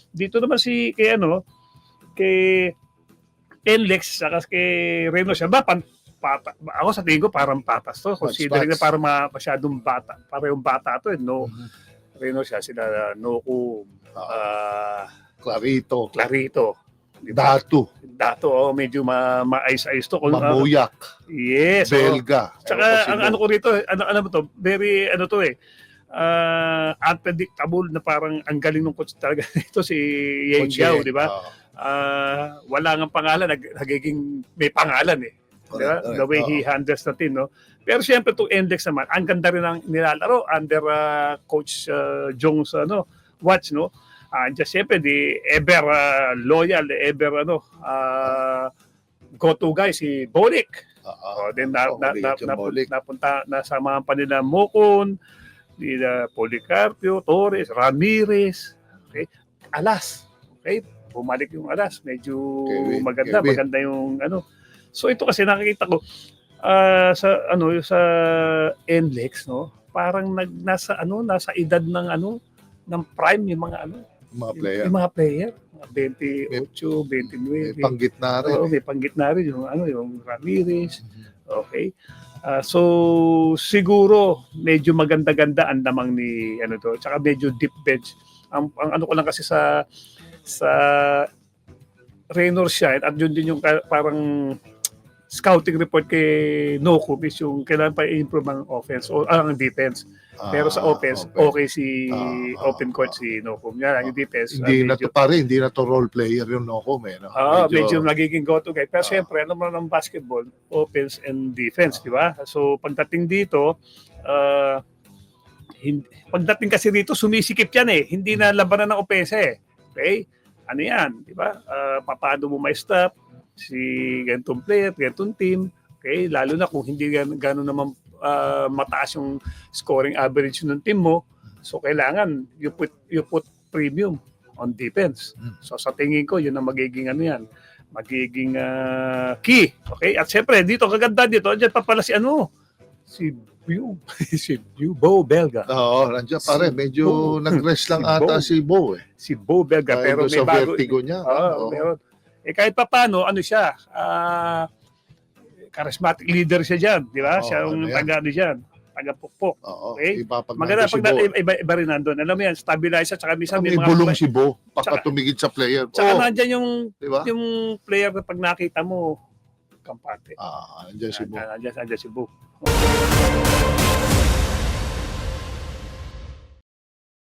Dito naman si kay ano, kay Enlex saka kay Reno siya ba ako sa tingin ko parang patas to considering na parang masyadong bata, parehong bata to no. Reno siya sila Noku, Clarito, diba? Dato, medyo maayos-ayos to. Mamuyak. Yes. Belga. Tsaka ang ano ko rito, ano mo to, very ano to unpredictable na parang ang galing ng coach talaga ito si Yang Giao, di ba? Wala nga pangalan, nagiging may pangalan eh. Diba? The way he handles the team, no? Pero siyempre itong Index naman, ang ganda rin ang nilalaro under Coach Jong's watch, no? Just siyempre, the ever loyal, the ever go-to guy, si Bolic. Then napunta, nasama pa nila Mocon, nila Policarpio, Torres, Ramirez, okay? Alas, okay? Bumalik yung Alas, medyo maganda yung ano. So ito kasi nakikita ko sa Enlex, no? Parang nasa edad ng prime yung mga mga player, 28, 29. May panggitna rin. May panggitna rin yung Ramirez. Okay? So siguro medyo maganda-ganda ang damang ni tsaka medyo deep bench. Ang ano ko lang kasi sa Raynor Shine at yun din yung parang scouting report kay Noku is yung kailangan pa i-improve ang offense o ang defense. Pero sa offense, okay si open court si Noku. Yan, yung defense. Hindi na to role player yung Noku. Medyo nagiging go-to guy. Pero siyempre, ano man ang basketball, offense and defense, di ba? So pagdating dito, pagdating kasi dito, sumisikip yan eh. Hindi na labanan ng opensa eh. Okay? Ano yan, di ba? Paano mo may stop si ganitong player, ganitong team, okay? Lalo na kung hindi gano'n naman mataas yung scoring average ng team mo, so kailangan you put premium on defense. So sa tingin ko, yun ang magiging magiging key. Okay? At siyempre, dito, kaganda dito, dyan pa pala si Bo Belga. Nandiyan pa rin. Medyo nag-rest lang ata si Bo eh. Si Bo Belga. Pero may bago. Vertigo niya. Meron. Kahit pa paano, siya, charismatic leader siya dyan, di ba? Siya yung taga-pukpok. Okay? Maganda pag iba rin nandun. Alam mo yan, stabilizer, tsaka minsan may bulong si Bo, pagka tumigid sa player. Tsaka nandyan yung player na pag nakita mo, kampante. Nandiyan si Bo. Nandiyan si Bo.